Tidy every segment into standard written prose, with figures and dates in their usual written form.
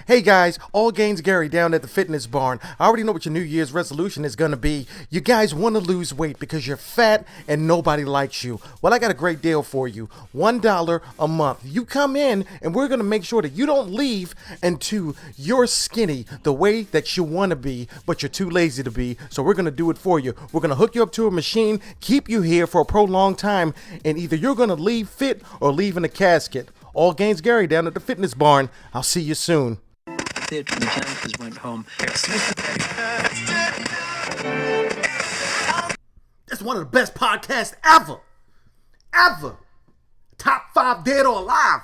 Hey guys, All Gains Gary down at the fitness barn. I already know what your New Year's resolution is going to be. You guys want to lose weight because you're fat and nobody likes you. Well, I got a great deal for you. $1 a month. You come in and we're going to make sure that you don't leave until you're skinny the way that you want to be, but you're too lazy to be. So we're going to do it for you. We're going to hook you up to a machine, keep you here for a prolonged time, and either you're going to leave fit or leave in a casket. All Gains Gary down at the fitness barn. I'll see you soon. The campers went home. That's one of the best podcasts ever. Ever. Top 5 dead or alive.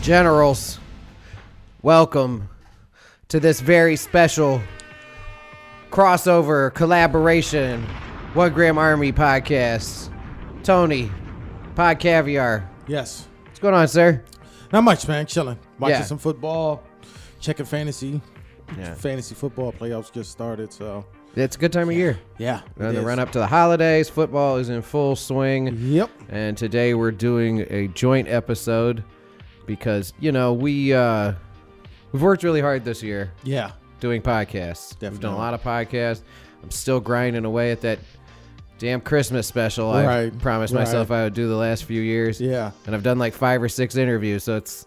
Generals, welcome to this very special crossover collaboration 1 Gram Army podcast. Tony, Pod Caviar. Yes. What's going on, sir? Not much, man. Chilling. Watching Yeah. some football. Checking fantasy. Yeah. Fantasy football playoffs just started, so. It's a good time of year. Yeah. We're on the run up to the holidays. Football is in full swing. Yep. And today we're doing a joint episode because, you know, we've worked really hard this year Yeah. doing podcasts. We've done a Definitely. lot of podcasts. I'm still grinding away at that damn Christmas special I Right, promised right. myself I would do the last few years. Yeah. And I've done like 5 or 6 interviews, so it's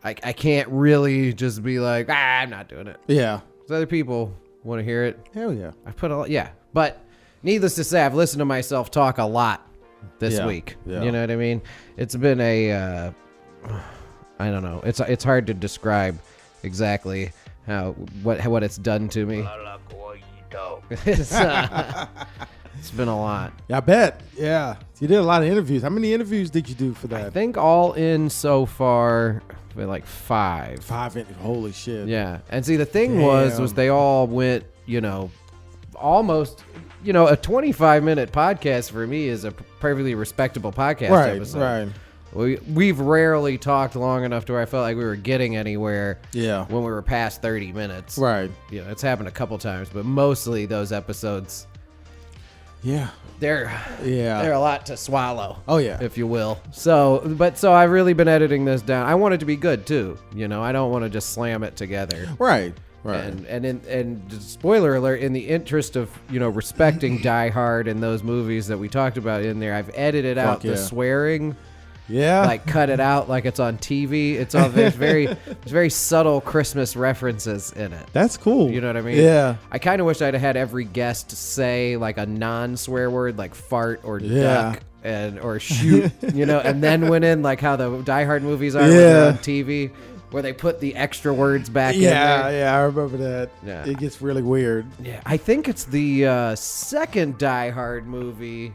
I can't really just be like, I'm not doing it. Yeah. So other people want to hear it. Hell yeah. I put a lot, yeah. But needless to say, I've listened to myself talk a lot this Yeah, week. yeah. You know what I mean? It's been a I don't know. It's hard to describe exactly what it's done to me. It's been a lot. Yeah, I bet. Yeah. You did a lot of interviews. How many interviews did you do for that? I think all in so far, been like 5. 5. Holy shit. Yeah. And see, the thing was Damn. they all went, almost, a 25-minute podcast for me is a perfectly respectable podcast Right. episode. Right. We've rarely talked long enough to where I felt like we were getting anywhere Yeah. when we were past 30 minutes. Right. It's happened a couple times, but mostly those episodes, Yeah. they're Yeah. a lot to swallow. Oh, yeah. If you will. So I've really been editing this down. I want it to be good too. I don't want to just slam it together. Right. Right. And spoiler alert, in the interest of, respecting Die Hard and those movies that we talked about in there, I've edited out the yeah. swearing. Yeah. Like cut it out like it's on TV. There's very subtle Christmas references in it. That's cool. You know what I mean? Yeah. I kind of wish I'd have had every guest say like a non-swear word like fart or Yeah. duck or shoot, and then went in like how the Die Hard movies are when Yeah. they're on TV, where they put the extra words back in Yeah. there. Yeah. I remember that. Yeah. It gets really weird. Yeah, I think it's the second Die Hard movie.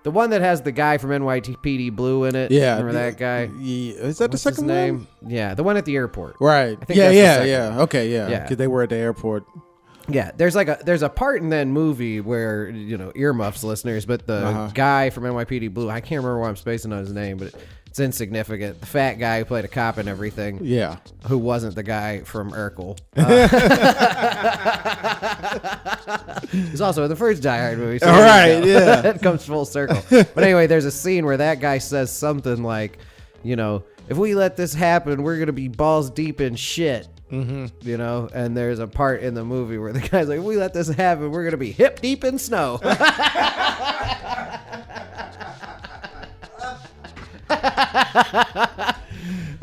The one that has the guy from NYPD Blue in it. Yeah. Remember that guy? Yeah. Is that What's the his second name? one? Yeah, the one at the airport. Right. I think Yeah, that's the yeah, second yeah. Okay, yeah. Yeah. Because they were at the airport. Yeah, there's a part in that movie where, earmuffs listeners, but the guy from NYPD Blue, I can't remember why I'm spacing on his name, but it's insignificant. The fat guy who played a cop and everything. Yeah. Who wasn't the guy from Urkel. He's also in the first Die Hard movie. So All right, yeah. It comes full circle. But anyway, there's a scene where that guy says something like, if we let this happen, we're going to be balls deep in shit. Mm-hmm. And there's a part in the movie where the guy's like, if we let this happen, we're going to be hip deep in snow.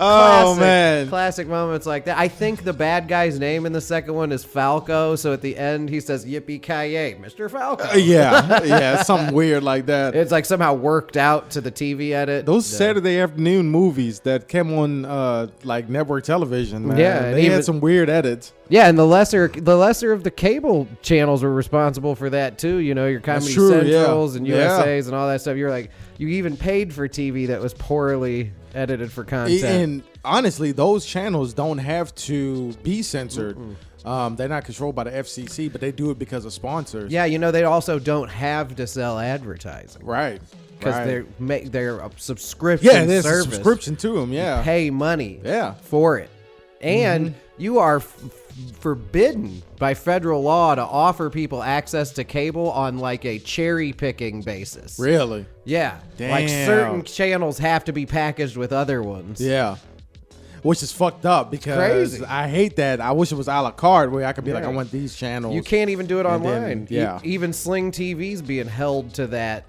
Oh, man. Classic moments like that. I think the bad guy's name in the second one is Falco. So at the end, he says, "Yippee-ki-yay, Mr. Falco." Yeah, something weird like that. It's like somehow worked out to the TV edit. Those Saturday afternoon movies that came on like network television, man. Yeah, and they even- had some weird edits. Yeah, and the lesser of the cable channels were responsible for that too. You know, your Comedy true, Centrals and yeah. USAs and all that stuff. You're like, you even paid for TV that was poorly edited for content. And honestly, those channels don't have to be censored. They're not controlled by the FCC, but they do it because of sponsors. Yeah, you know, they also don't have to sell advertising. Right. Because they're a subscription Yeah, there's service. a subscription to them, yeah. Pay money Yeah. for it. And you are forbidden by federal law to offer people access to cable on like a cherry picking basis. Really? Yeah. Like Damn. certain channels have to be packaged with other ones. Yeah. Which is fucked up because Crazy. I hate that. I wish it was a la carte where I could be like, Yeah. I want these channels. You can't even do it And then, online. yeah. Even Sling TV's being held to that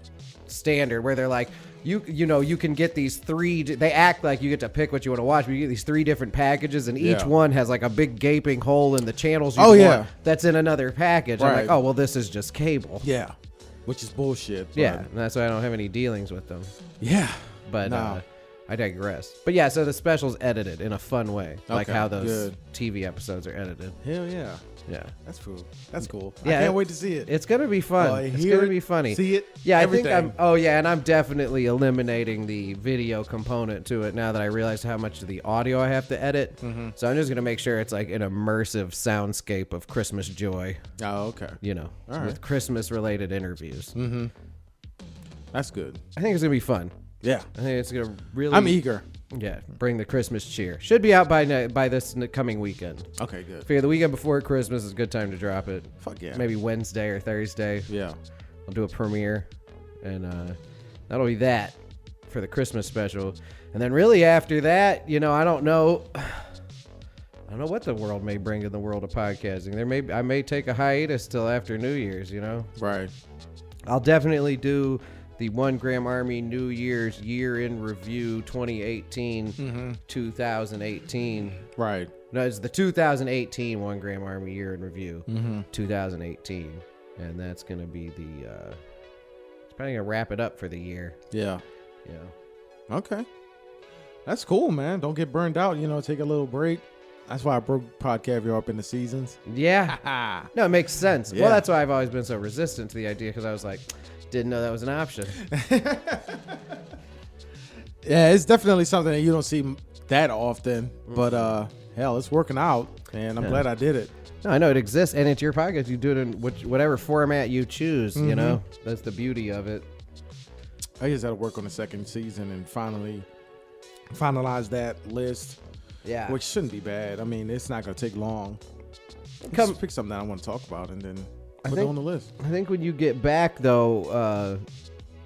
standard where they're like, you know, you can get these they act like you get to pick what you want to watch, but you get these 3 different packages, and each Yeah. one has like a big gaping hole in the channels you Oh, want yeah. that's in another package. I'm Right. like, oh, well, this is just cable. Yeah. Which is bullshit. but- Yeah, and that's why I don't have any dealings with them. Yeah. But No. I digress. But yeah, so the special's edited in a fun way, like Okay, how those good. TV episodes are edited. Hell yeah. Yeah. That's cool. That's cool. Yeah, I can't wait to see it. It's gonna be fun. Oh, It's hear gonna it, be funny. see it, Yeah, everything. I think I'm. Oh yeah, and I'm definitely eliminating the video component to it now that I realized how much of the audio I have to edit. So I'm just gonna make sure it's like an immersive soundscape of Christmas joy. Oh, okay. You know, All right. with Christmas-related interviews. That's good. I think it's gonna be fun. Yeah. I think it's gonna really. I'm eager. Yeah, bring the Christmas cheer. Should be out by this coming weekend. Okay, good. Figure the weekend before Christmas is a good time to drop it. Fuck yeah. Maybe Wednesday or Thursday. Yeah. I'll do a premiere, and that'll be that for the Christmas special. And then really after that, you know, I don't know what the world may bring in the world of podcasting. I may take a hiatus till after New Year's, you know. Right. I'll definitely do the 1 Gram Army New Year's Year in Review 2018, 2018. Right. No, it's the 2018 1 Gram Army Year in Review, 2018. And that's going to be it's probably going to wrap it up for the year. Yeah. You know. Okay. That's cool, man. Don't get burned out. You know, take a little break. That's why I broke Pod Caviar up into seasons. Yeah. No, it makes sense. Yeah. Well, that's why I've always been so resistant to the idea, because I was like, didn't know that was an option. Yeah, it's definitely something that you don't see that often. But hell, it's working out, and I'm glad I did it. No, I know it exists, and it's your podcast. You do it in whatever format you choose, you know? That's the beauty of it. I just had to work on the second season and finally finalize that list, Yeah. which shouldn't be bad. I mean, it's not going to take long. Just pick something that I want to talk about and then put it on the list. I think when you get back, though,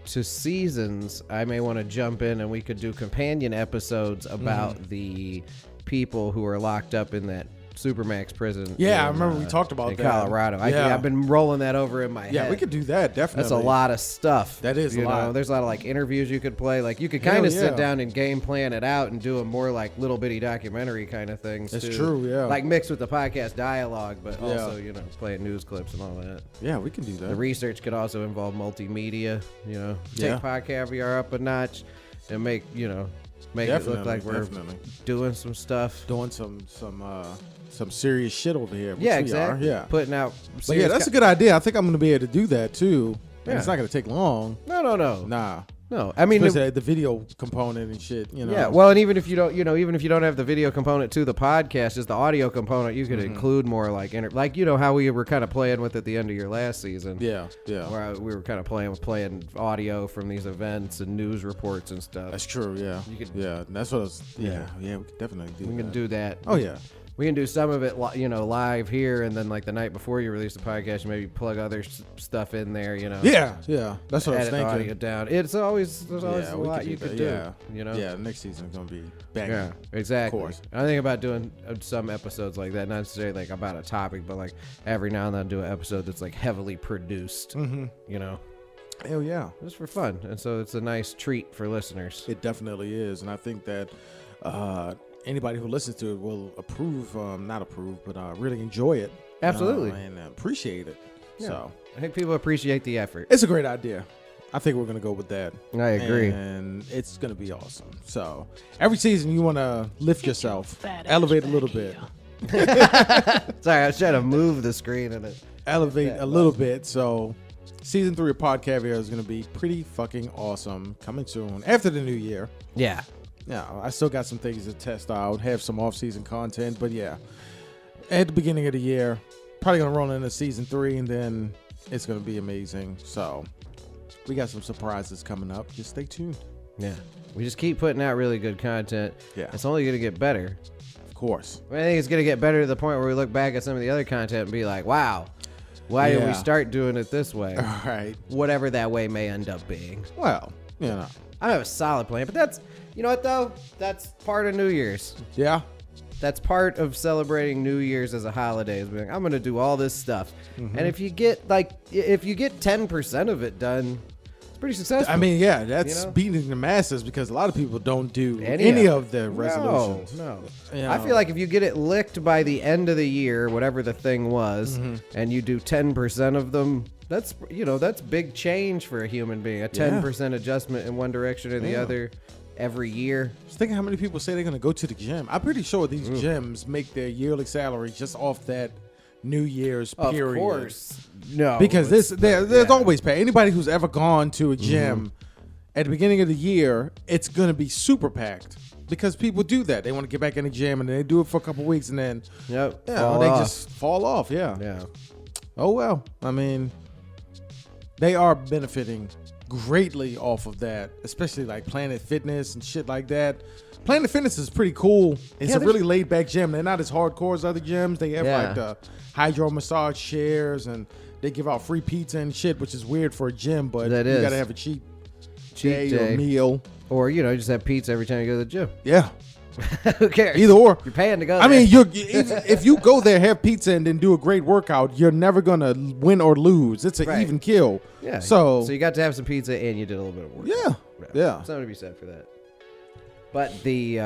to seasons, I may want to jump in and we could do companion episodes about the people who are locked up in that Supermax prison. Yeah, I in, remember we talked about in that. Colorado. Yeah. I've been rolling that over in my Yeah, head. we could do that, definitely. That's a lot of stuff. That is a you lot. know, there's a lot of like interviews you could play. Like you could Hell kind of yeah. sit down and game plan it out and do a more like little bitty documentary kind of things. That's too. true, yeah. Like mixed with the podcast dialogue, but Yeah. also you know playing news clips and all that. Yeah, we can do The that. research could also involve multimedia. You know, Yeah. take Pod Caviar up a notch and make it look Definitely, like we're definitely. doing some stuff. Doing some serious shit over here. Which Yeah, we exactly. Are. Yeah. Putting out. But yeah, serious that's a good idea. I think I'm going to be able to do that too. And Yeah. it's not going to take long. No. Nah. No, I mean, Especially the video component and shit, you know. yeah. Well, and even if you don't have the video component to the podcast, just the audio component, you could include more like like you know how we were kind of playing with at the end of your last season. Yeah. Where we were kind of playing audio from these events and news reports and stuff. That's true, yeah. Yeah, that's what I was, yeah, we could definitely do We that. can do that. Oh, yeah. We can do some of it, live here, and then like the night before you release the podcast, you maybe plug other stuff in there, you know. Yeah. That's what I was Edit the thinking. audio down. There's always a we lot could you that. could do. Yeah. You know. Yeah, next season's going to be banging. Yeah, exactly. Of course. I think about doing some episodes like that, not necessarily like about a topic, but like every now and then do an episode that's like heavily produced. You know, Hell yeah. just for fun, and so it's a nice treat for listeners. It definitely is. And I think that anybody who listens to it will not approve, but really enjoy it. Absolutely. And appreciate it. Yeah. So I think people appreciate the effort. it's a great idea. I think we're going to go with that. I agree. And it's going to be awesome. So every season you want to lift yourself, elevate a little bit. Sorry, I was trying to move the screen and it. Elevate a little bit. So season 3 of Pod Caviar is going to be pretty fucking awesome. Coming soon after the new year. Yeah. Yeah, I still got some things to test out, have some off-season content, but yeah, at the beginning of the year, probably gonna roll into season 3, and then it's gonna be amazing. So we got some surprises coming up. Just stay tuned. Yeah. We just keep putting out really good content. Yeah. It's only going to get better. Of course. I think it's going to get better to the point where we look back at some of the other content and be like, wow, why did we start doing it this way? All right. Whatever that way may end up being. Well, you know. I have a solid plan, but that's, you know what though? That's part of New Year's. Yeah. That's part of celebrating New Year's as a holiday. Is being, I'm going to do all this stuff. Mm-hmm. And if you get 10% of it done, it's pretty successful. I mean, yeah, that's You know? beating the masses because a lot of people don't do any of the resolutions. No. You know. I feel like if you get it licked by the end of the year, whatever the thing was, and you do 10% of them, that's big change for a human being. A 10% adjustment in one direction or the other every year. Just thinking how many people say they're going to go to the gym. I'm pretty sure these gyms make their yearly salary just off that New Year's period. Of course. No. Because there's always pay. Anybody who's ever gone to a gym at the beginning of the year, it's going to be super packed. Because people do that. They want to get back in the gym and they do it for a couple weeks and then they just fall off. Yeah. Yeah. Oh, well. I mean, they are benefiting greatly off of that, especially like Planet Fitness and shit like that. Planet Fitness is pretty cool. It's a really laid back gym. They're not as hardcore as other gyms. They have like the hydro massage chairs and they give out free pizza and shit, which is weird for a gym, but you got to have a cheat day or meal. Or, just have pizza every time you go to the gym. Yeah. Who cares? Either or. You're paying to go there. I mean, if you go there, have pizza, and then do a great workout, you're never going to win or lose. It's an even kill. Yeah. So you got to have some pizza and you did a little bit of work. Yeah. Something to be said for that. But the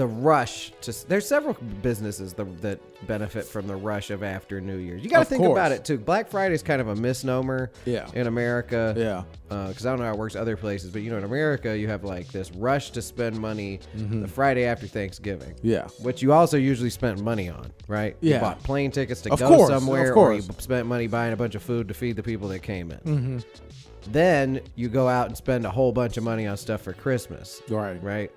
rush there's several businesses that benefit from the rush of after New Year's. You got to think about it too. Black Friday is kind of a misnomer in America. Yeah. Because I don't know how it works other places, but in America you have like this rush to spend money the Friday after Thanksgiving. Yeah. Which you also usually spent money on, right? Yeah. You bought plane tickets to Of go course, somewhere, of or you course. spent money buying a bunch of food to feed the people that came in. Then you go out and spend a whole bunch of money on stuff for Christmas. Right?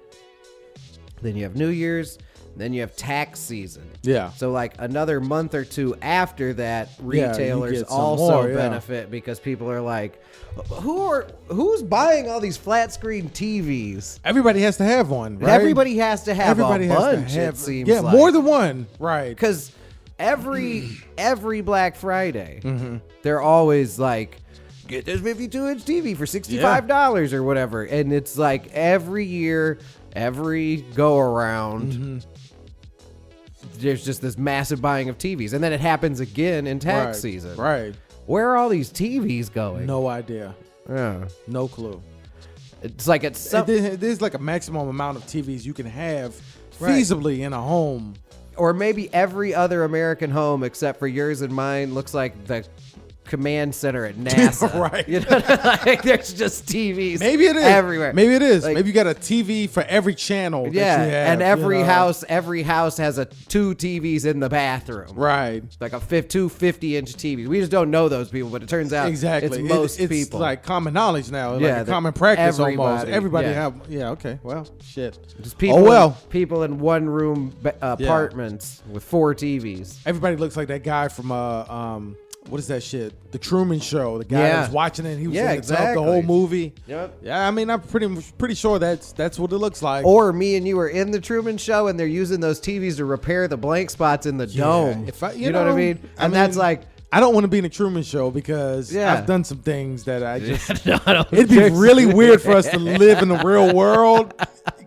Then you have New Year's. Then you have tax season. Yeah. So like another month or two after that, retailers get some also more, benefit because people are like, who's buying all these flat screen TVs? Everybody has to have one, right? Everybody has to have a bunch, it seems like. More than one. Right. Because every Black Friday, they're always like, get this 52-inch TV for $65 or whatever. And it's like every year, every go around, there's just this massive buying of TVs. And then it happens again in tax season. Right. Where are all these TVs going? No idea. Yeah. No clue. It's like there's like a maximum amount of TVs you can have feasibly in a home. Or maybe every other American home except for yours and mine looks like the command center at NASA. Right. Like there's just TVs. Maybe it is everywhere. Maybe it is. Like, mayve you got a TV for every channel. That you have, and every house has two TVs in the bathroom. Right. Like two 50-inch TVs. We just don't know those people, but it turns out it's most people. It's like common knowledge now. Yeah, like a common practice almost. Everybody have. Yeah. Okay. Well, shit. Just people. People in one room apartments with 4 TVs. Everybody looks like that guy from what is that shit? The Truman Show. The guy that was watching it. He was in the whole movie. Yep. Yeah, I mean, I'm pretty sure that's what it looks like. Or me and you are in the Truman Show and they're using those TVs to repair the blank spots in the dome. You know what I mean? And that's like, I don't want to be in a Truman Show because I've done some things that I just. It'd be care. really weird for us to live in the real world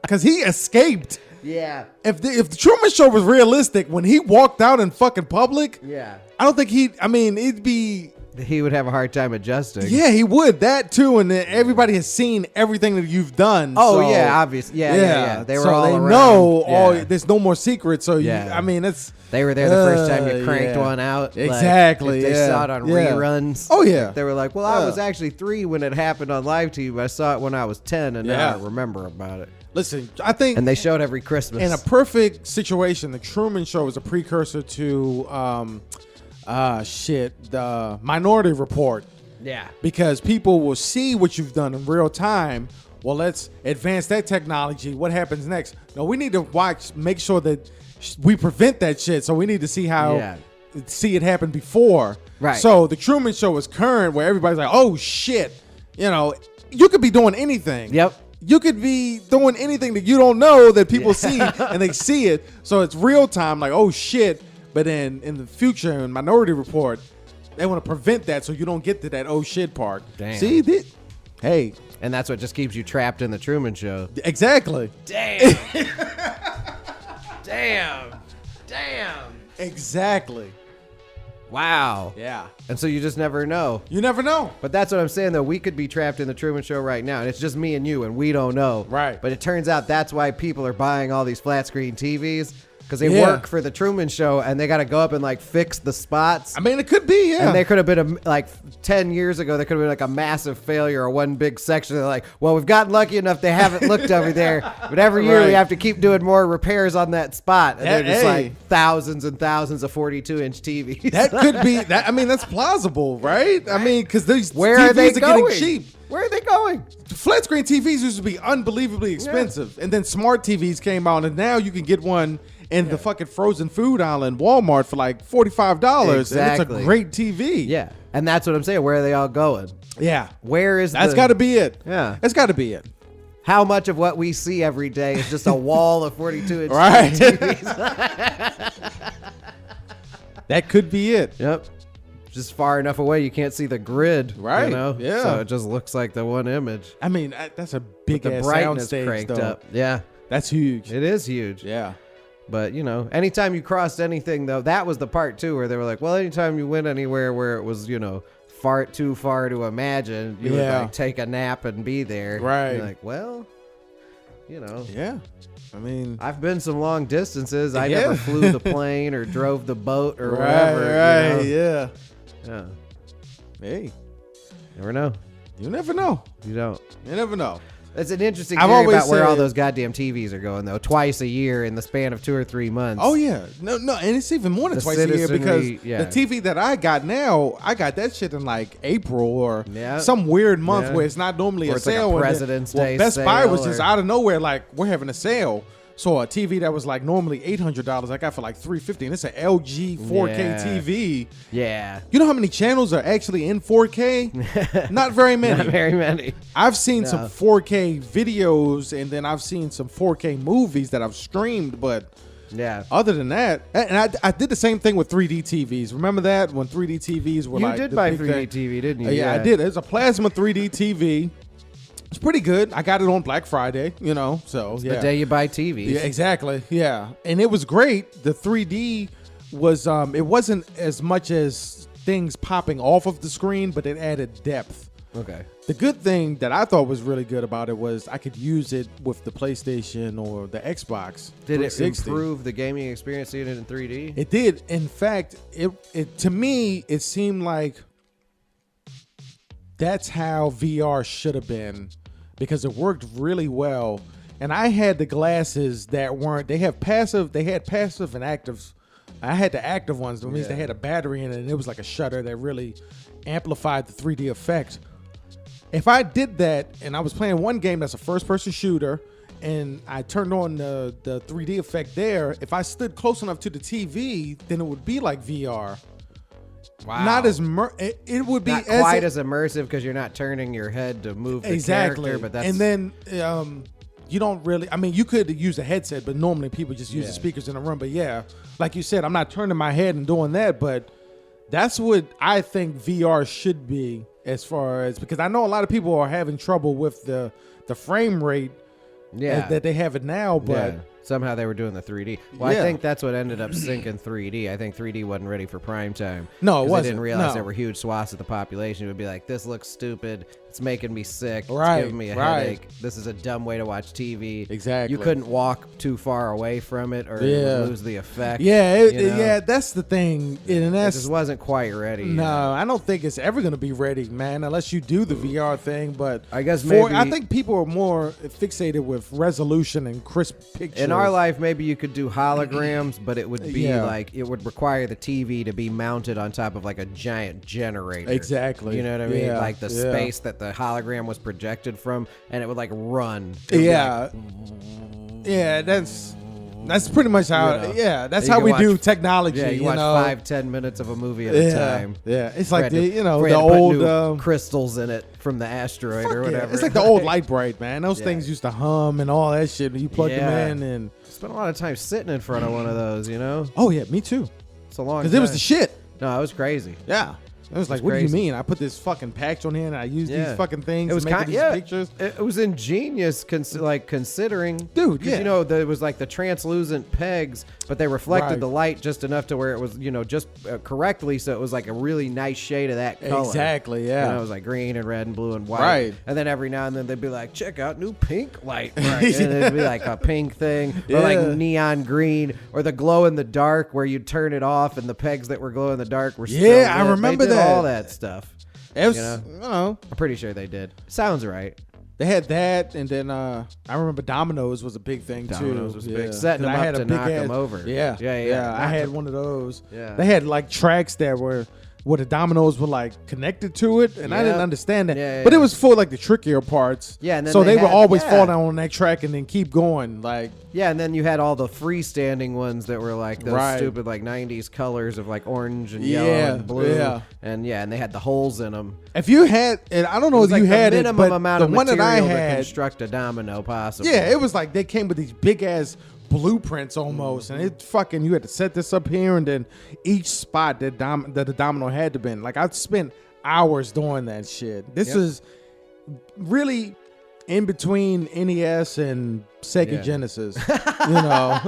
because he escaped. Yeah. If the Truman Show was realistic, when he walked out in fucking public, yeah, I don't think it'd be he would have a hard time adjusting. Yeah, he would. That too, and then everybody has seen everything that you've done. Oh so, yeah, obviously. Yeah. They were so all they around. know Yeah. there's no more secrets. So Yeah. they were there the first time you cranked yeah. one out. Exactly. Like, if they yeah. saw it on yeah. reruns. Oh yeah. They were like, well, I was actually 3 when it happened on live TV. But I saw it when I was 10, and now I remember about it. Listen, I think, And they showed every Christmas. in a perfect situation, the Truman Show is a precursor to the Minority Report. Yeah. Because people will see what you've done in real time. Well, let's advance that technology. What happens next? No, we need to make sure that we prevent that shit. So we need to see see it happen before. Right. So the Truman Show is current, where everybody's like, oh shit, you could be doing anything. Yep. You could be doing anything that you don't know that people see, and they see it. So it's real time, like, oh shit. But then in the future, in Minority Report, they want to prevent that so you don't get to that oh shit part. Damn. See? Hey. And that's what just keeps you trapped in the Truman Show. Exactly. Damn. Damn. Exactly. Wow. Yeah. And so you just never know. You never know. But that's what I'm saying, though. We could be trapped in the Truman Show right now, and it's just me and you, and we don't know. Right. But it turns out that's why people are buying all these flat screen TVs, because they Yeah. work for the Truman Show, and they got to go up and like fix the spots. I mean, it could be, yeah. And there could have been like 10 years ago, there could have been like a massive failure or one big section. They're like, well, we've gotten lucky enough they haven't looked over there, but every year we have to keep doing more repairs on that spot. And they're just like thousands and thousands of 42-inch TVs. That could be that. I mean, that's plausible, right? I mean, because these Where TVs are they getting going? cheap. Where are they going? Flat screen TVs used to be unbelievably expensive, and then smart TVs came out, and now you can get one in the fucking frozen food aisle in Walmart for like $45, Exactly. and it's a great TV. Yeah. And that's what I'm saying. Where are they all going? Yeah. Where is That's got to be it. Yeah. That's got to be it. How much of what we see every day is just a wall of 42-inch Right. TVs? That could be it. Yep. Just far enough away you can't see the grid. Right. You know? Yeah. So it just looks like the one image. I mean, that's a big The ass brightness soundstage, cranked though. up. Yeah. That's huge. It is huge. Yeah. But, anytime you crossed anything, though, that was the part, too, where they were like, well, anytime you went anywhere where it was, too far to imagine, you would, like, take a nap and be there. Right. You're like, well, Yeah. I mean, I've been some long distances. I never flew the plane or drove the boat or right, whatever. yeah. Yeah. Hey, Never know. you never know. You don't. You never know. It's an interesting I've theory always about where all said- those goddamn TVs are going, though. Twice a year in the span of 2 or 3 months. Oh yeah, no, and it's even more than The twice a year because citizenry, the TV that I got now, I got that shit in like April or Yeah. some weird month Yeah. where it's not normally Or a it's like a sale. and then- President's Day Best Buy was sale just or- out of nowhere, like we're having a sale. So a TV that was like normally $800, I got for like $350, and it's an LG 4K Yeah. TV. Yeah. You know how many channels are actually in 4K? Not very many. Not very many. I've seen No. some 4K videos, and then I've seen some 4K movies that I've streamed, but Yeah. other than that, and I did the same thing with 3D TVs. Remember that when 3D TVs were You like did the buy big 3D thing? TV, didn't you? Yeah, I did. It's a plasma 3D TV. It's pretty good. I got it on Black Friday, so yeah. The day you buy TVs. Yeah, exactly. Yeah, and it was great. The 3D was it wasn't as much as things popping off of the screen, but it added depth. Okay. The good thing that I thought was really good about it was I could use it with the PlayStation or the Xbox. Did it 360. improve the gaming experience seeing it in 3D? It did. In fact, it to me it seemed like that's how VR should have been, because it worked really well. And I had the glasses that weren't. They had passive and active. I had the active ones. That means they had a battery in it, and it was like a shutter that really amplified the 3D effect. If I did that and I was playing one game that's a first-person shooter, and I turned on the 3D effect there, if I stood close enough to the TV, then it would be like VR. Wow. Not as it would be Not quite as immersive because you're not turning your head to move the character, but that's and then you don't really. I mean, you could use a headset, but normally people just use the speakers in the room. But yeah, like you said, I'm not turning my head and doing that, but that's what I think VR should be, as far as, because I know a lot of people are having trouble with the frame rate that they have it now, but Somehow they were doing the 3D. Well, Yeah. I think that's what ended up sinking 3D. I think 3D wasn't ready for prime time. No, it 'Cause wasn't. They didn't realize No. there were huge swaths of the population who would be like, this looks stupid. It's making me sick. Right, It's giving me a right. headache. This is a dumb way to watch TV. Exactly. You couldn't walk too far away from it or you Yeah. would lose the effect. Yeah, you know? yeah, that's the thing, and It that's just wasn't quite ready. no. I don't think it's ever gonna be ready, man, unless you do the VR thing. But I guess I maybe- think people are more fixated with resolution and crisp pictures. In our life, maybe you could do holograms, but it would be Yeah. like it would require the TV to be mounted on top of like a giant generator. Exactly. You know what I mean? Yeah, Like the yeah. space that the hologram was projected from, and it would like run. It would be Yeah, yeah, that's pretty much how. You know. Yeah, that's You how can we watch- do technology. Yeah, you watch know? 5-10 minutes of a movie at a Yeah, time. yeah. It's like We had the to- you know we the had to put old. new crystals in it from the asteroid Fuck or yeah. whatever. It's like the old LiteBrite, man. Those Yeah. things used to hum and all that shit. And you plug Yeah. them in, and Spent a lot of time sitting in front of one of those. You know, oh yeah, me too. it's a long. Because it was the time. shit. No, it was crazy. Yeah. It was like, what do crazy. you mean? I put this fucking patch on here and I use Yeah. these fucking things. It was to make kind, these yeah. pictures. It was ingenious, considering, Dude, 'cause, yeah. you know, there was like the translucent pegs, but they reflected Right. the light just enough to where it was, you know, just correctly, so it was like a really nice shade of that color. Exactly, yeah. You know, it was like green and red and blue and white. Right. And then every now and then they'd be like, check out new pink light. Right. And it'd be like a pink thing, or like Yeah. neon green, or the glow in the dark where you'd turn it off and the pegs that were glow in the dark were still Yeah, I lit. remember They did that. all that stuff. It was, You know? you know, I'm pretty sure they did. Sounds right. they had that, and then I remember Domino's was a big thing Domino's too. was big. Setting 'Cause them I up had a to big knock 'em ass- over. Yeah, Yeah. I had one of those. Yeah. They had like tracks that were where the dominoes were like connected to it, and I didn't Yep. understand that. Yeah, But yeah. it was for like the trickier parts. Yeah, and then so they they would had- always yeah. fall down on that track and then keep going. Like Yeah, and then you had all the freestanding ones that were like those Right. stupid like 90s colors of like orange and Yeah, yellow and blue. yeah. And they had the holes in them. if you had, and I don't know It if was like you the had it, minimum but amount the of one that I material to had, construct a domino possible. yeah, it was like they came with these big ass blueprints almost, and it fucking you had to set this up here, and then each spot that the domino had to been. Like I spent hours doing that shit. This Yep. is really in between NES and Sega Yeah. Genesis. You know,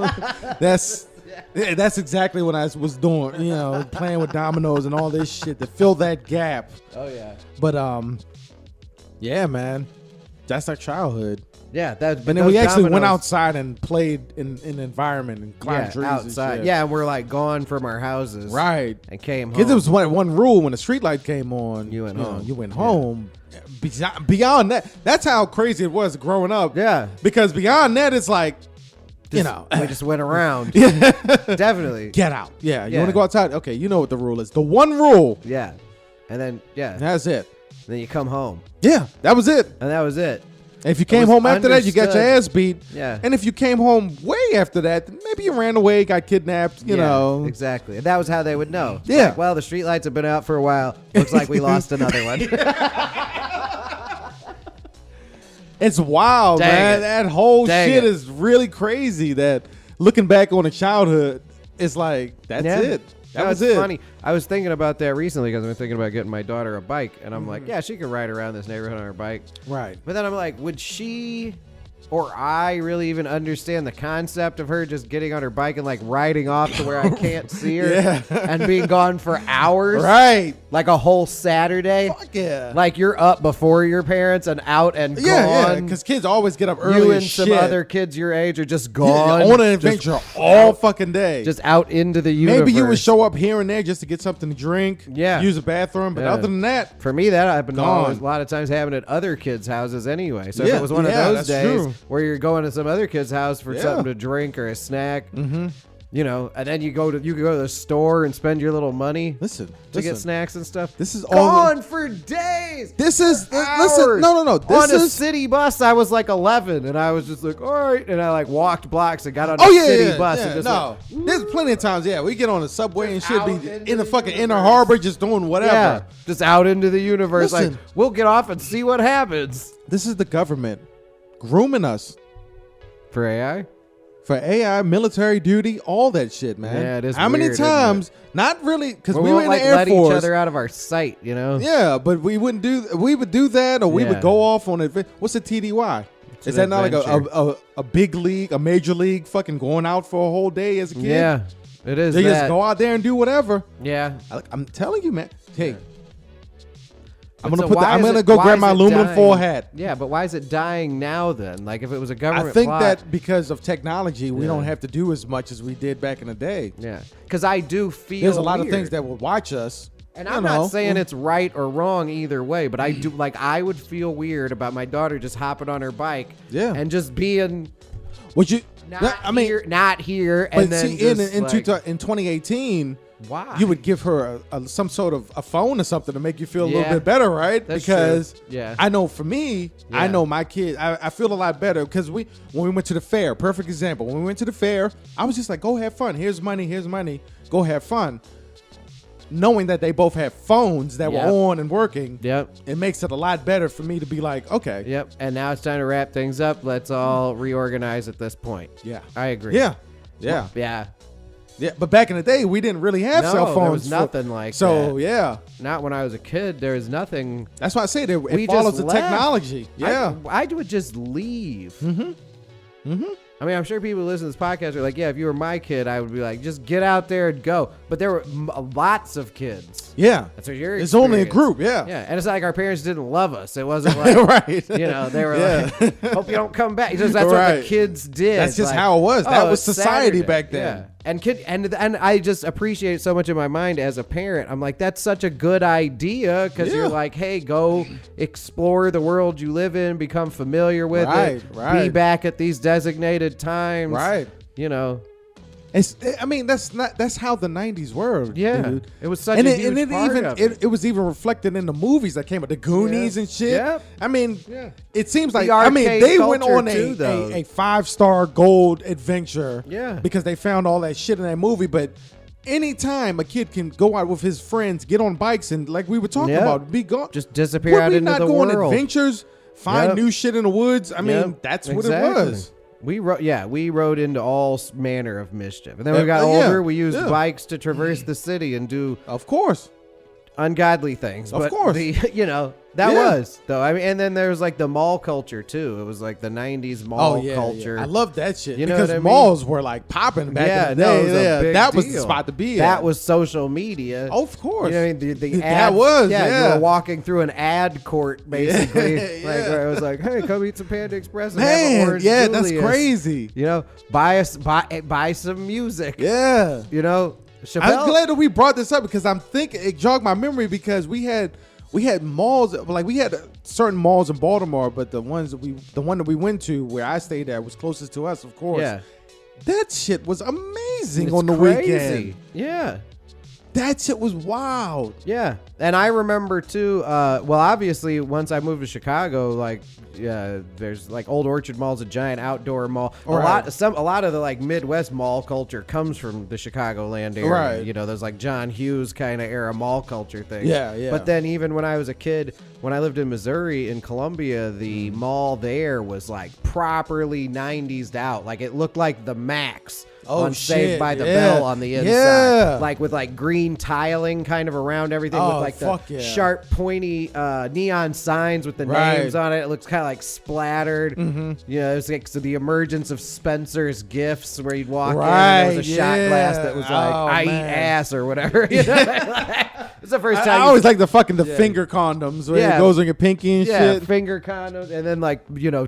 that's exactly what I was doing. You know, playing with dominoes and all this shit to fill that gap. Oh yeah. But yeah, man, that's our childhood. Yeah, that. And then we actually went outside and played in an environment and climbed trees outside. and shit. Yeah, and we're like gone from our houses. Right. And came home. Because there was one rule when the street light came on. You went know, home. You went Yeah. home. Beyond that, that's how crazy it was growing up. Yeah. Because beyond that, it's like, you Just- know, we just went around. Definitely. get out. Yeah. You Yeah. want to go outside? Okay. You know what the rule is. The one rule. Yeah. And then That's it. then you come home. Yeah. That was it. And that was it. If you came was home after that, you got your understood. ass beat. Yeah. And if you came home way after that, then maybe you ran away, got kidnapped, you know. Exactly. And that was how they would know. Yeah. Like, well, the streetlights have been out for a while. Looks like we lost another one. It's wild, Dang man. it. That whole Dang shit it. is really crazy. That looking back on a childhood, it's like, that's Yeah. it. That No, was it's it. funny. I was thinking about that recently because I've been thinking about getting my daughter a bike. And I'm Mm-hmm. like, yeah, she could ride around this neighborhood on her bike. Right. But then I'm like, would she or I really even understand the concept of her just getting on her bike and like riding off to where I can't see her Yeah. and being gone for hours? Right. Like a whole Saturday? Fuck yeah. Like you're up before your parents and out and Yeah, gone. because kids always get up early You as and some shit. other kids your age are just Yeah, gone. on an Just adventure all fucking day. Just out into the universe. Maybe you would show up here and there just to get something to drink, Yeah. use a bathroom, but Yeah. other than that, For me, that happened Gone. always, a lot of times happened at other kids' houses anyway. So if Yeah, it was one yeah, of those that's days true. where you're going to some other kid's house for Yeah. something to drink or a snack, you know, and then you could go to the store and spend your little money listen, to get snacks and stuff. This is all. Gone for days. This is listen. Hours. No. This on a is city bus, I was like 11, and I was just like, all right, and I like walked blocks and got on Oh a yeah, city yeah, bus yeah. and just No, there's plenty of times. Yeah, we get on the subway and Just shit, out be into in the the fucking inner universe. harbor, just doing whatever. yeah, just out into the universe. Listen. Like we'll get off and see what happens This is the government grooming us for AI. for AI, military duty, all that shit, man. Yeah, it is How many weird, isn't times? Not really, because We we were won't in like the Air let Force. each other out of our sight, you know. Yeah, but we wouldn't do. We would do that, or we Yeah. would go off on it. What's a TDY? Is that not like a big league, a major league fucking going out for a whole day as a kid? Yeah, it is. They that. just go out there and do whatever. Yeah. I'm telling you, man. Hey, I'm But gonna go grab my aluminum foil hat. Yeah, but why is it dying now then? Like if it was a government I think plot, that because of technology, we don't have to do as much as we did back in the day. Yeah, because I do feel There's a lot weird. of things that will watch us. And I'm not saying it's right or wrong either way, but I do like I would feel weird about my daughter just hopping on her bike, and just being would you not here, and then see, just in like, 2018, why you would give her some sort of a phone or something to make you feel a little bit better, right? That's because true. Yeah. I know for me, I know my kids, I feel a lot better because when we went to the fair, perfect example, when we went to the fair, I was just like, go have fun. Here's money, go have fun. Knowing that they both have phones that were on and working, it makes it a lot better for me to be like, okay. Yep. And now it's time to wrap things up. Let's all reorganize at this point. Yeah. I agree. Yeah. But back in the day, we didn't really have cell phones. There was nothing like that. So, yeah. Not when I was a kid. There was nothing. That's why I say that it follows the technology. Yeah. I would just leave. I mean, I'm sure people who listen to this podcast are like, yeah, if you were my kid, I would be like, just get out there and go. But there were lots of kids. Yeah. That's what your It's only a group. Yeah. Yeah. And it's not like our parents didn't love us. It wasn't like, you know, they were like, hope you don't come back. Just, that's what the kids did. That's just like, how it was. That was society Saturday. back then. Yeah. And I just appreciate it so much in my mind as a parent. I'm like, that's such a good idea because you're like, hey, go explore the world you live in, become familiar with it, be back at these designated times. Right. You know. That's how the 90s were. Yeah. Dude. It was such a huge part of it. It was even reflected in the movies that came out, the Goonies and shit. Yep. I mean, it seems like, The they went on arcade culture, a 5-star gold adventure. Yeah. Because they found all that shit in that movie. But anytime a kid can go out with his friends, get on bikes, and like we were talking about, be gone, just disappear out into the world. Would we not go on adventures, find new shit in the woods? I mean, that's what it was. We rode into all manner of mischief. And then we got older, we used bikes to traverse the city and do, of course, ungodly things. Of course. That was, though. I mean, and then there was like the mall culture, too. It was like the 90s mall culture. Yeah. I love that shit. You know because what I mean? malls were like popping back in the day. It was a big that was deal. the spot to be That at. was social media. Oh, of course. You know what I mean? The ad, that was, you were walking through an ad court, basically. Like, where it was like, hey, come eat some Panda Express and have an Orange that's Julius. crazy. You know, buy some music. Yeah. You know, Chappelle. I'm glad that we brought this up because I'm thinking it jogged my memory because we had malls, like we had certain malls in Baltimore, but the one that we went to where I stayed at was closest to us, of course. Yeah. That shit was amazing It's on the crazy. weekend. Yeah. That shit was wild. Yeah. And I remember too, well, obviously once I moved to Chicago, like, there's like Old Orchard Mall's a giant outdoor mall. A lot of the like Midwest mall culture comes from the Chicagoland area. Right. You know, there's like John Hughes kind of era mall culture thing. Yeah. But then even when I was a kid, when I lived in Missouri in Columbia, the mall there was like properly 90s out. Like it looked like the Max. On Saved by the Bell on the inside, like with like green tiling kind of around everything, with like the sharp, pointy neon signs with the names on it. It looks kind of like splattered. You know, it was like the emergence of Spencer's Gifts, where you'd walk in and there was a shot glass that was like I eat ass or whatever. You know? It's the first time. I always like the finger condoms where it goes on your pinky and shit. Finger condoms, and then like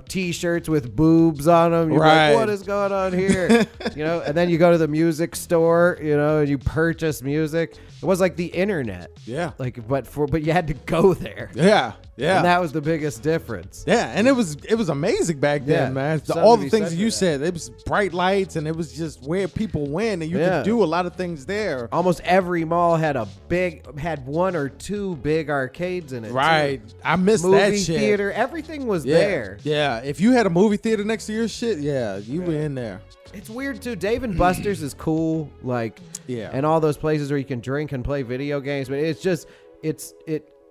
T-shirts with boobs on them. You're like, what is going on here? You know. And then you go to the music store, you know, and you purchase music. It was like the internet. Yeah. Like, but you had to go there. Yeah. And that was the biggest difference. Yeah. And it was amazing back then, man. All the things you said, it was bright lights and it was just where people went and you could do a lot of things there. Almost every mall had one or two big arcades in it. Right. Too. I missed that shit. Movie theater, everything was there. Yeah. If you had a movie theater next to your shit, you were in there. It's weird too. Dave and Buster's is cool, like, and all those places where you can drink and play video games. But it's just,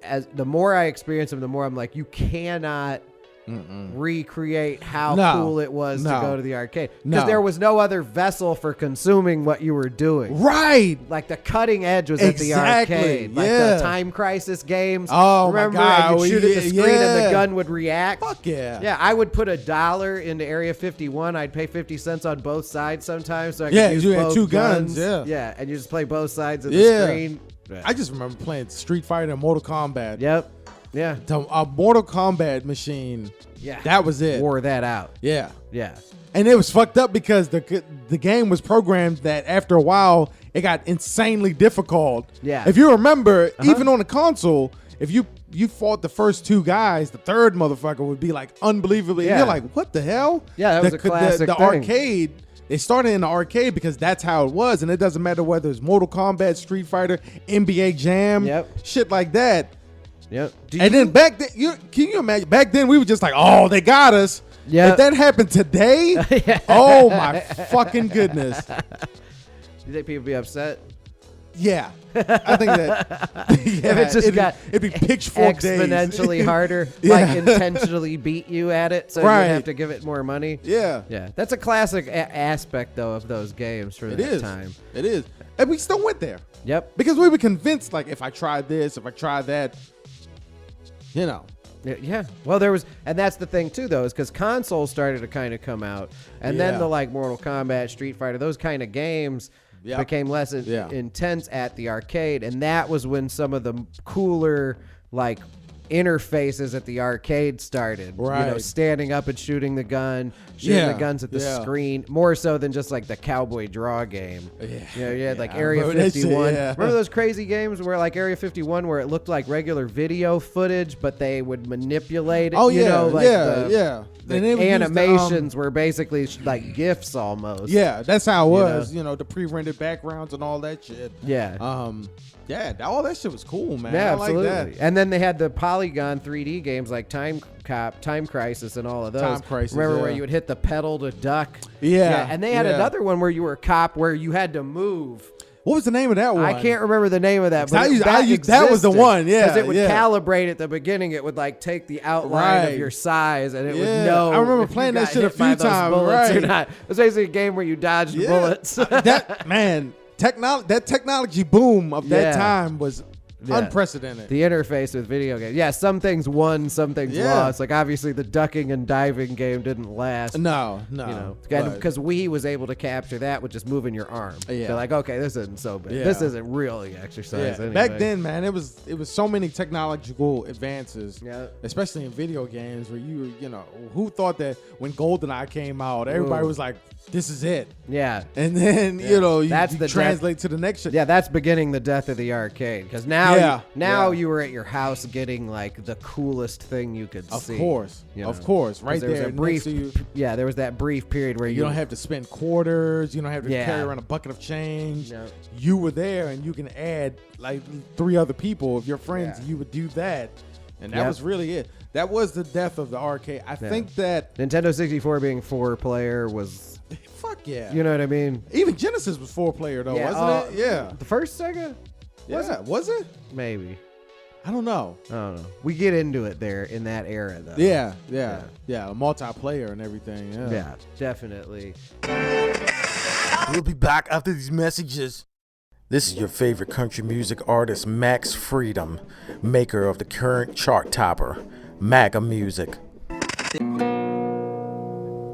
as the more I experience them, the more I'm like, you cannot recreate how No. cool it was to No. go to the arcade. Because No. there was no other vessel for consuming what you were doing. Right. Like the cutting edge was at the Exactly, arcade. Like yeah. the Time Crisis games. Oh, my remember? God. And you'd shoot at the screen and the Yeah. gun would react. Fuck yeah. Yeah, I would put $1 into Area 51. I'd pay 50 cents on both sides sometimes. So I could Yeah, use you had both two guns, yeah. Yeah, and you just play both sides of the Yeah. screen. Yeah. I just remember playing Street Fighter and Mortal Kombat. Yep. Yeah. A Mortal Kombat machine. Yeah. That was it. Wore that out. Yeah. Yeah. And it was fucked up because the game was programmed that after a while it got insanely difficult. Yeah. If you remember, even on the console, if you fought the first two guys, the third motherfucker would be like unbelievably. Yeah. You're like, what the hell? Yeah, that was a classic The thing. arcade. They started in the arcade because that's how it was, and it doesn't matter whether it's Mortal Kombat, Street Fighter, NBA Jam, shit like that. Yep. And then back then, can you imagine? Back then, we were just like, "Oh, they got us." Yeah. If that happened today, oh my fucking goodness. You think people be upset? Yeah, I think that. Yeah, If it just got it'd be pitchfork exponentially days. harder, Yeah. like intentionally beat you at it, so Right. you have to give it more money. Yeah, Yeah, that's a classic aspect though of those games for it that is. time. It is, and we still went there Yep. because we were convinced. Like, if I tried this, if I tried that, you know. Yeah. Well, there was, and that's the thing too, though, is because consoles started to kind of come out, and then Yeah. the like Mortal Kombat, Street Fighter, those kind of games Yep. became less intense at the arcade, and that was when some of the cooler like interfaces at the arcade started. You know, Right. standing up and shooting the gun, shooting Yeah. the guns at the Yeah. screen, more so than just like the cowboy draw game. Yeah. You know, you had like Yeah, I Area remember that shit, 51. yeah. Remember those crazy games where like Area 51 where it looked like regular video footage, but they would manipulate it? Oh you yeah, know, like yeah, the, yeah. The And they would use animations were basically like GIFs almost. yeah, that's how it You was. know? You know, the pre-rendered backgrounds and all that shit. Yeah. Yeah, all that shit was cool, man. Yeah, I like absolutely. that. And then they had the polygon 3D games like Time Crisis, and all of those. Time Crisis, Remember where yeah. you would hit the pedal to duck? Yeah, And they had yeah. another one where you were a cop where you had to move. What was the name of that one? I can't remember the name of that, but I used- that was the one, yeah, because it would yeah. calibrate at the beginning. It would like take the outline Right. of your size, and it would Yeah. know. I remember if you playing that got shit a hit by few those times, bullets or right. not. It was basically a game where you dodged Yeah. bullets. That man, that technology boom of that Yeah. time was Yeah. unprecedented. The interface with video games. Yeah, some things won, some things Yeah. lost. Like obviously the ducking and diving game didn't last. no, You know, but- because Wii was able to capture that with just moving your arm. Yeah. They're like, okay, this isn't so bad. Yeah. This isn't really exercise. Yeah. Anyway. Back then, man, it was so many technological advances, Yeah. especially in video games where you know, who thought that when GoldenEye came out, everybody Ooh. was like, this is it. Yeah. And then, you know, That's you the translate to the next shit. Yeah, that's beginning the death of the arcade. Because now, Yeah, now yeah. you were at your house getting like the coolest thing you could Of see. course. you know. Of course. 'Cause Right there was there. a brief, next to you. yeah, there was that brief period where You don't have to spend quarters. You don't have to Yeah. carry around a bucket of change. No. You were there, and you can add like 3 other people of your friends. Yeah. You would do that, and that Yep. was really it. That was the death of the arcade. I think that Nintendo 64 being 4-player was, fuck yeah. you know what I mean? Even Genesis was 4-player though, Yeah, wasn't it? Yeah. The first Sega? Was it? Maybe. I don't know. I don't know. We get into it there in that era, though. Yeah. A multiplayer and everything. Yeah. Yeah, definitely. We'll be back after these messages. This is your favorite country music artist, Max Freedom, maker of the current chart topper, MAGA Music.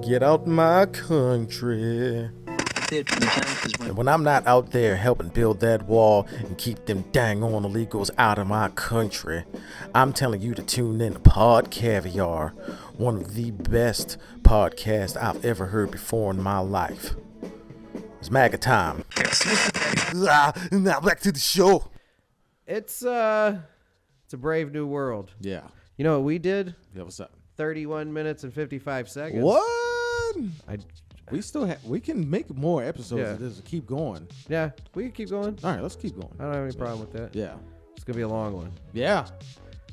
Get out my country. And when I'm not out there helping build that wall and keep them dang on illegals out of my country, I'm telling you to tune in to Pod Caviar, one of the best podcasts I've ever heard before in my life. It's MAGA time. Now back to the show. It's a brave new world. Yeah. You know what we did? Yeah. What's up? 31 minutes and 55 seconds. What? I, We can make more episodes Yeah. of this. Keep going. yeah, we can keep going. All right, let's keep going. I don't have any problem with that. Yeah. It's going to be a long one. Yeah.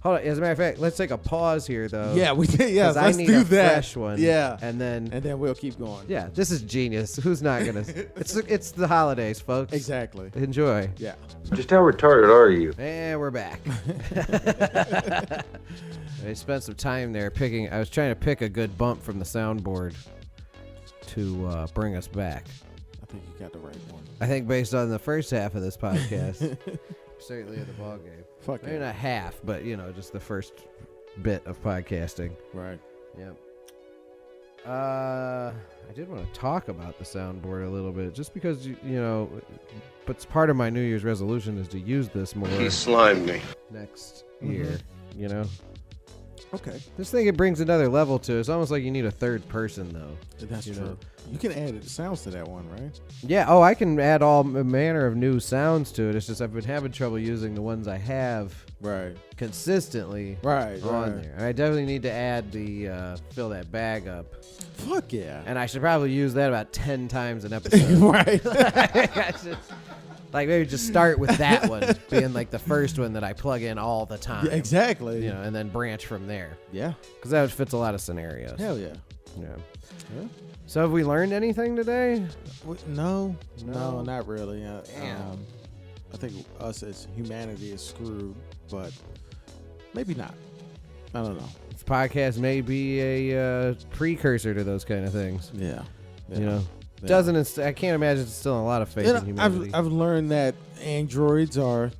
Hold on. As a matter of fact, let's take a pause here, though. Yeah, we did. Yeah, 'cause I let's need do a that. fresh one. Yeah, And then we'll keep going. yeah, this is genius. Who's not gonna? It's the holidays, folks. Exactly. Enjoy. Yeah. Just how retarded are you? And we're back. I spent some time there picking. I was trying to pick a good bump from the soundboard to bring us back. I think you got the right one. I think based on the first half of this podcast, certainly in the ball game. Fuck Maybe yeah. not half, but just the first bit of podcasting. Right. Yep. I did want to talk about the soundboard a little bit, just because but it's part of my New Year's resolution is to use this more. He slimed me. Next year. Okay. This thing, it brings another level to it. It's almost like you need a third person, though. That's true. You can add sounds to that one, right? Yeah. Oh, I can add all manner of new sounds to it. It's just I've been having trouble using the ones I have consistently on there. And I definitely need to add the fill that bag up. Fuck yeah. And I should probably use that about 10 times an episode. Right. Like maybe just start with that one being like the first one that I plug in all the time. Yeah, exactly. And then branch from there. Yeah. Because that fits a lot of scenarios. Hell yeah. Yeah. Yeah. So have we learned anything today? No, not really. Damn. I think us as humanity is screwed, but maybe not. I don't know. This podcast may be a precursor to those kind of things. Yeah. Yeah. I can't imagine it's still a lot of faith in humanity. I've learned that androids are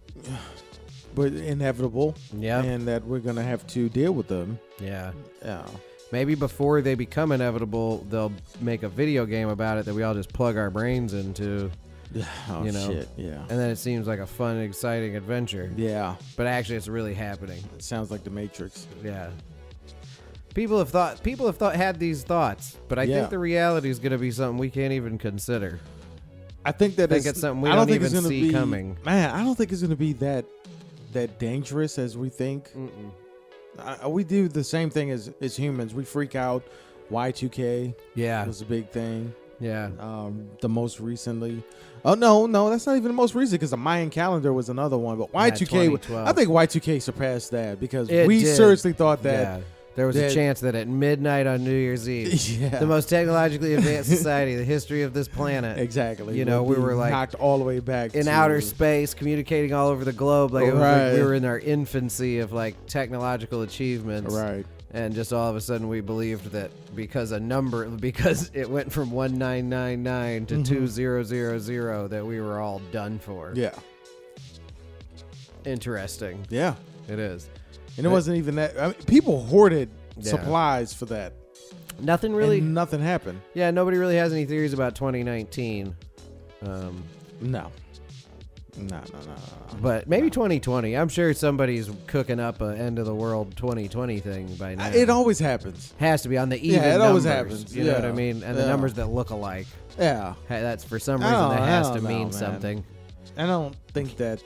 but inevitable. Yeah. And that we're going to have to deal with them. Yeah. Yeah. Maybe before they become inevitable, they'll make a video game about it that we all just plug our brains into. Oh, shit. Yeah. And then it seems like a fun, exciting adventure. Yeah. But actually, it's really happening. It sounds like the Matrix. Yeah. People have had these thoughts, but I think the reality is going to be something we can't even consider. I think that it's something we don't even see coming. Man, I don't think it's going to be that dangerous as we think. We do the same thing as humans. We freak out. Y2K was a big thing. Yeah. The most recently. Oh, no, that's not even the most recent because the Mayan calendar was another one. But Y2K, I think Y2K surpassed that because we seriously thought that. Yeah. There was a chance that at midnight on New Year's Eve, the most technologically advanced society in the history of this planet. Exactly. We were like knocked all the way back in outer space, communicating all over the globe. Like, it was like we were in our infancy of like technological achievements. Right. And just all of a sudden we believed that because it went from 1999 to 2000 that we were all done for. Yeah. Interesting. Yeah. It is. And it wasn't even that. I mean, people hoarded supplies for that. Nothing nothing happened. Yeah, nobody really has any theories about 2019. No. But maybe 2020. I'm sure somebody's cooking up an end of the world 2020 thing by now. It always happens. Has to be on the even numbers. Always happens. You know what I mean? And the numbers that look alike. Yeah. That's for some reason that has to mean something. I don't think that.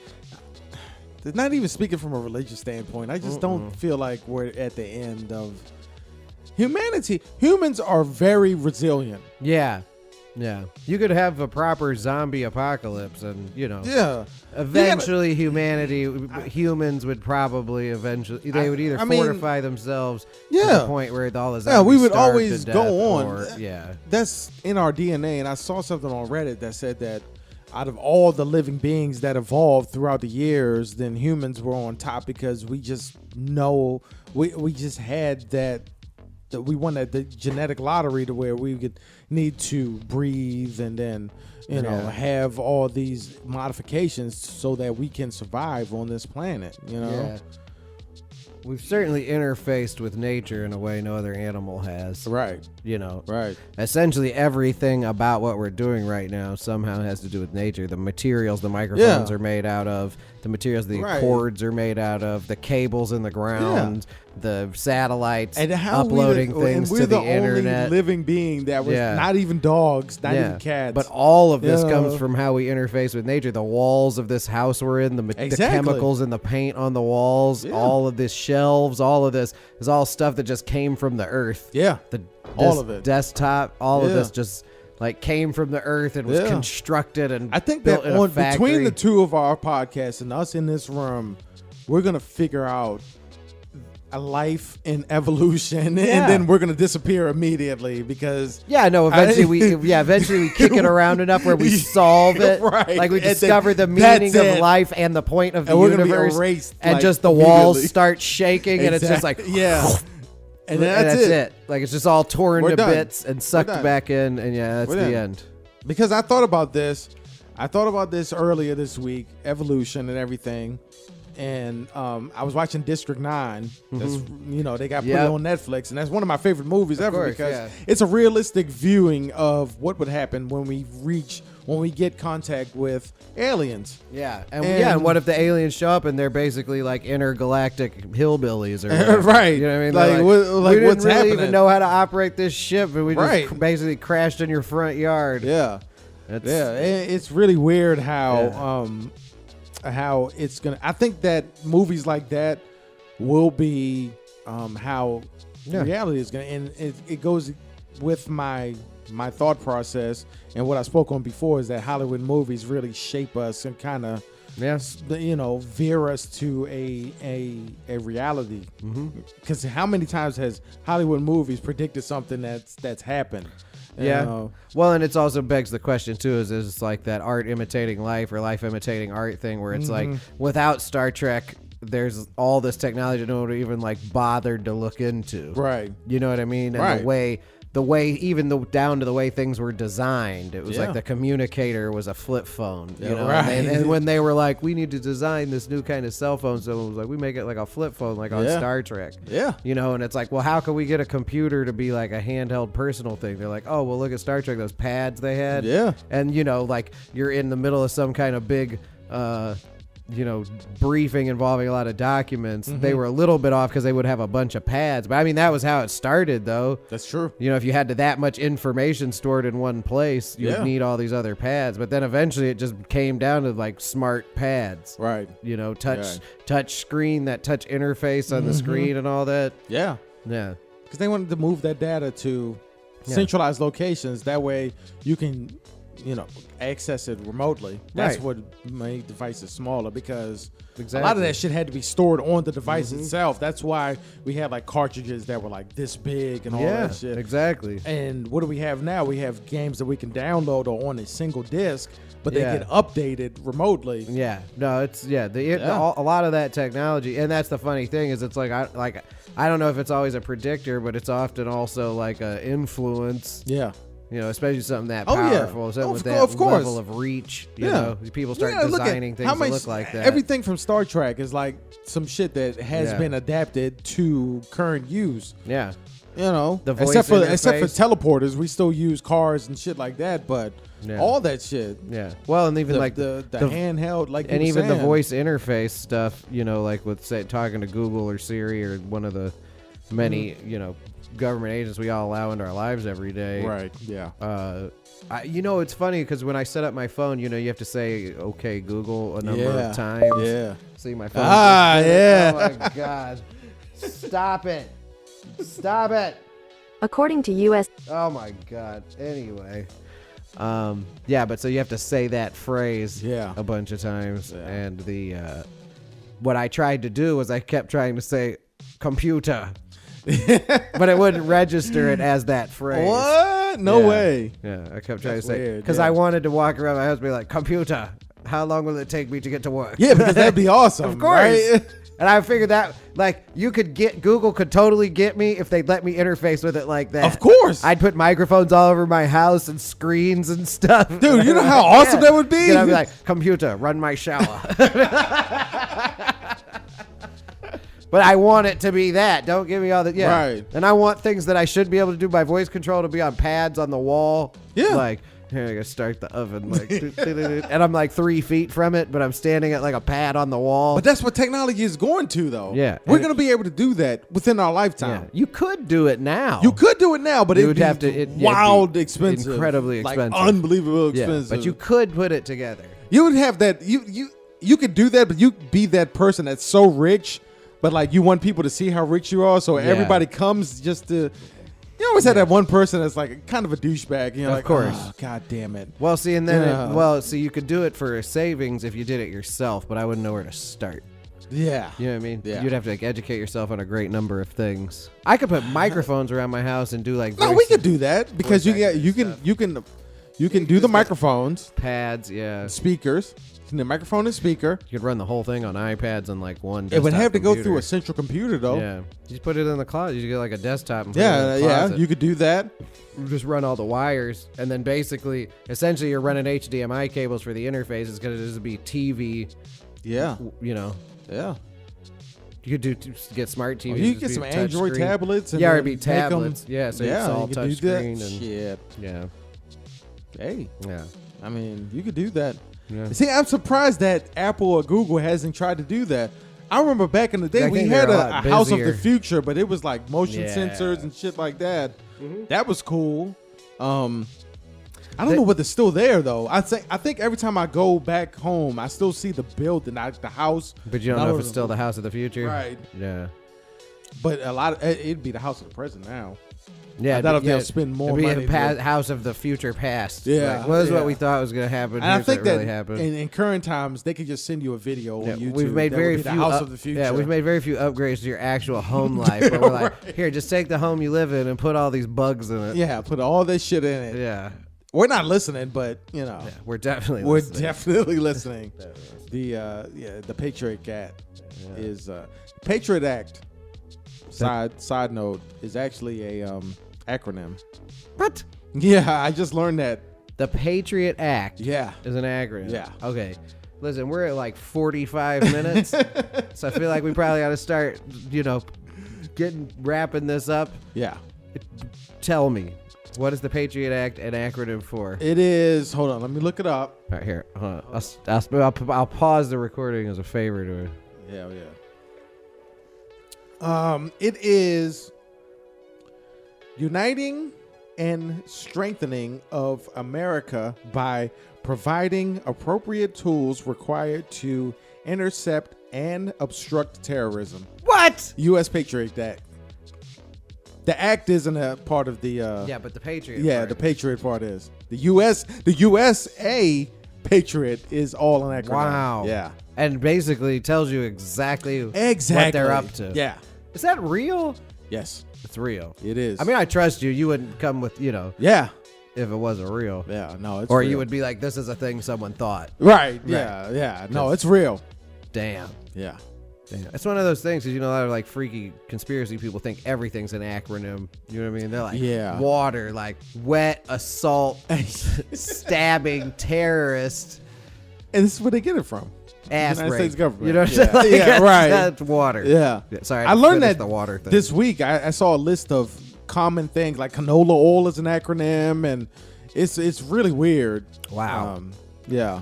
Not even speaking from a religious standpoint. I just don't feel like we're at the end of humanity. Humans are very resilient. Yeah. Yeah. You could have a proper zombie apocalypse and, eventually humans would probably they would either fortify themselves to the point where all the zombies we would starve always to go death on. That's in our DNA. And I saw something on Reddit that said that out of all the living beings that evolved throughout the years, then humans were on top because we just know we just had that we won the genetic lottery to where we could need to breathe and then have all these modifications so that we can survive on this planet. Yeah. We've certainly interfaced with nature in a way no other animal has. Right. Right. Essentially everything about what we're doing right now somehow has to do with nature. The materials the microphones are made out of, the materials the cords are made out of, the cables in the ground, the satellites and uploading things to the internet. We're the only living being that was not even dogs, not even cats. But all of this comes from how we interface with nature. The walls of this house we're in, the chemicals in the paint on the walls, all of this shelves, all of this is all stuff that just came from the earth. Yeah. All of it. Desktop, all of this just like came from the earth and was constructed and I think built that in a factory. between the two of our podcasts and us in this room, we're going to figure out a life in evolution, and then we're gonna disappear immediately because eventually we kick it around enough where we solve it, right? Like we And discover the that's meaning of it. life and the point of the And we're gonna be universe, erased, and like, just the walls immediately. start shaking, and it's just like and and that's it. Like it's just all torn We're to done. bits and sucked done. back in, and that's We're the done. end. Because I thought about this. I thought about this earlier this week, evolution and everything. And I was watching District 9. That's, they got put Yep. on Netflix, and that's one of my favorite movies ever course, because yeah. it's a realistic viewing of what would happen when we get contact with aliens. Yeah, and what if the aliens show up and they're basically like intergalactic hillbillies or whatever? Right. You know what I mean? Like, They're like we didn't what's really happening? even know how to operate this ship, and we just Right. basically crashed in your front yard. Yeah. That's, It's really weird how it's gonna. I think that movies like that will be how reality is gonna, and it goes with my thought process and what I spoke on before is that Hollywood movies really shape us and kind of veer us to a reality. Because how many times has Hollywood movies predicted something that's happened? Yeah. Well, and it's also begs the question too: is it's like that art imitating life or life imitating art thing, where it's like without Star Trek, there's all this technology no one even like bothered to look into. Right. You know what I mean? And Right. the way even down to the way things were designed, it was Yeah. like the communicator was a flip phone. You know, right. and when they were like, we need to design this new kind of cell phone, someone was like, we make it like a flip phone, like on Star Trek. Yeah. You know, and it's like, well, how can we get a computer to be like a handheld personal thing? They're like, oh, well, look at Star Trek, those pads they had. Yeah. And, like you're in the middle of some kind of big, briefing involving a lot of documents. They were a little bit off because they would have a bunch of pads. But I mean, that was how it started, though. That's true. If you had that much information stored in one place, you'd need all these other pads. But then eventually it just came down to like smart pads. Right. Touch screen, that touch interface on the screen and all that. Yeah. Yeah. Because they wanted to move that data to centralized locations. That way you can, access it remotely. That's Right. what made devices smaller because a lot Exactly. of that shit had to be stored on the device itself. That's why we had like cartridges that were like this big and all Yeah, that shit. exactly. And what do we have now? We have games that we can download or on a single disc, but they Yeah. get updated remotely. Yeah, no, it's a lot of that technology, and that's the funny thing is it's like I don't know if it's always a predictor, but it's often also like a influence. Yeah. Especially something that Oh, yeah. powerful, something Of with co- that of course. level of reach. You Yeah. know, people start Look at designing things how that much- look like that. Everything from Star Trek is like some shit that has Yeah. been adapted to current use. Yeah, The voice except for interface. teleporters, we still use cars and shit like that. But Yeah. all that shit, yeah. Well, and even the, like the handheld, like and you were even the saying. voice interface stuff, like with say talking to Google or Siri or one of the many government agents we all allow into our lives every day. Right. Yeah. It's funny because when I set up my phone, you have to say "Okay, Google" a number Yeah. of times. Yeah. See my phone. Ah, yeah. Oh my god! Stop it! Stop it! According to U.S. Oh my god. Anyway. But so you have to say that phrase a bunch of times. Yeah. And the what I tried to do was I kept trying to say computer. But it wouldn't register it as that phrase. What? No Yeah. way. Yeah, I kept trying That's to say weird, because yeah. I wanted to walk around my house and be like, computer, how long will it take me to get to work? Yeah, because that'd be awesome. Of course. Right? And I figured that Google could totally get me if they'd let me interface with it like that. Of course. I'd put microphones all over my house and screens and stuff. Dude, you know how awesome that would be? And I'd be like, computer, run my shower. But I want it to be that. Don't give me all that. Yeah. Right. And I want things that I should be able to do by voice control to be on pads on the wall. Yeah. Like, here, I gotta start the oven. Like, and I'm like 3 feet from it, but I'm standing at like a pad on the wall. But that's what technology is going to, though. Yeah. We're And going to be able to do that within our yeah. lifetime. You could do it now. You could do it now, but You it would would have to- be it'd be wild expensive. incredibly expensive. Like unbelievable Yeah, expensive. but you could put it together. You would have that. You could do that, but you be that person that's so rich, but like you want people to see how rich you are, so everybody comes just to. You always have that one person that's like kind of a douchebag. And you're Of like, course. oh, God damn it. Well, see, and then Yeah. you could do it for a savings if you did it yourself, but I wouldn't know where to start. Yeah. You know what I mean? Yeah. You'd have to like educate yourself on a great number of things. I could put microphones around my house and do like No, voice we could do that because voice you acting can do the microphones, pads. Yeah, speakers, the microphone and speaker. you could run the whole thing on iPads and like one. It would desktop have to go computer. through a central computer though. Yeah, you just put it in the closet. You get like a desktop. And put it Yeah, in the closet. you could do that. Just run all the wires, and then basically, essentially, you're running HDMI cables for the interfaces because it would be TV. Yeah, You know, yeah. you could get smart TVs. Or you just get be some touch Android screen. tablets. And Yeah, or then it'd be make 'em- tablets. Yeah, so it's all you touch could do that. screen and Shit. yeah, Hey, yeah. I mean, you could do that. Yeah. See, I'm surprised that Apple or Google hasn't tried to do that. I remember back in the day, I we think had they're a a lot house of busier. the future, but it was like motion Yeah. sensors and shit like that. Mm-hmm. That was cool. I don't know whether it's still there though. I think every time I go back home, I still see the building, the house. But you don't know if it's still the house of the future, Right. Yeah, But a lot of it'd be the house of the present now. yeah. I doubt if yeah, they'll spend more it'd be money a to- house of the future past. Yeah, like, well, this is yeah. what we thought was going to happen. And I Here's think what that really happened. in current times, they could just send you a video Yeah, on YouTube. we've made that very would be few the house up- of the future. Yeah, we've made very few upgrades to your actual home life. But we're like, here, just take the home you live in and put all these bugs in it. Yeah, put all this shit in it. Yeah. We're not listening, but you know, We're definitely we're listening. definitely listening. The Patriot Act is Patriot Act. Side note is actually a acronym. What? Yeah, I just learned that. The Patriot Act Yeah. is an acronym. Yeah. Okay. Listen, we're at like 45 minutes, so I feel like we probably ought to start, wrapping this up. Yeah. Tell me, what is the Patriot Act an acronym for? It is. Hold on, let me look it up. All right, here. Hold on. I'll pause the recording as a favor to it. Yeah. It is uniting and strengthening of America by providing appropriate tools required to intercept and obstruct terrorism. What? U.S. Patriot Act. The act isn't a part of the. Yeah, but the Patriot. Yeah, part. the Patriot part is the USA Patriot is all an acronym. Wow. Yeah. And basically tells you exactly what they're up to. Yeah. Is that real? Yes, It's real. it is. I mean, I trust you. You wouldn't come with, yeah. if it wasn't real. Yeah. No, it's Or real. you would be like, this is a thing someone thought. Right. Yeah. No, it's real. Damn. Yeah. Damn. It's one of those things because, a lot of like freaky conspiracy people think everything's an acronym. You know what I mean? They're like, Yeah. water, like wet, assault, stabbing, terrorist, And this is where they get it from. ass United rape. States government. You know what I'm Yeah. saying? Like, Yeah, that's- right. That's water. Yeah. Sorry, I learned finished that the water thing. this week. I saw a list of common things like canola oil is an acronym, and it's really weird. Wow. Yeah.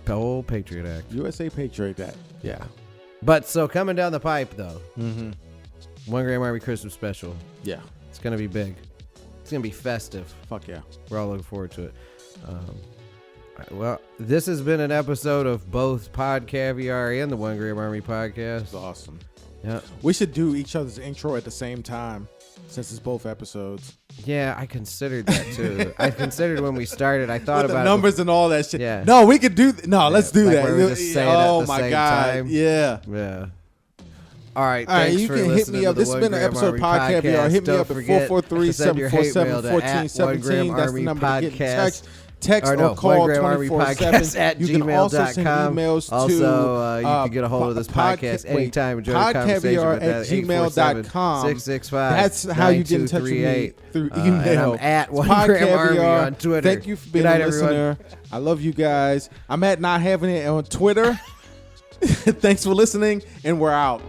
Old Patriot Act. USA Patriot Act. Yeah. But so coming down the pipe though, 1 Gram Army Christmas special. Yeah. It's gonna be big. It's gonna be festive. Fuck yeah. We're all looking forward to it. Well, this has been an episode of both Pod Caviar and the 1 Gram Army podcast. It's awesome. Yeah, We should do each other's intro at the same time since it's both episodes. yeah, I considered that too. I considered when we started. I thought With about the numbers and all that shit. Yeah. No, we could do. Let's do like that. where we just say it at oh the my same god. time. Yeah. Yeah. All right. All right, Thanks you for can hit listening me up. to the This has been an 1 Gram episode of Army Pod Caviar. Hit me Don't up at forget to send your hate mail to @1GramArmyPodcast. That's the number to get in touch. Text Or no, or call 1GramArmyPodcast 24/7. You can also send @gmail.com. emails to. Also, you can get a hold of this podcast anytime and join the conversation with that podcaviar@gmail.com. 665. That's how you get in touch with me through email. And I'm at It's 1 Gram Army podcaviar. on Twitter. Thank you for being Good night, a listener. everyone. I love you guys. I'm at not having it on Twitter. Thanks for listening, and we're out.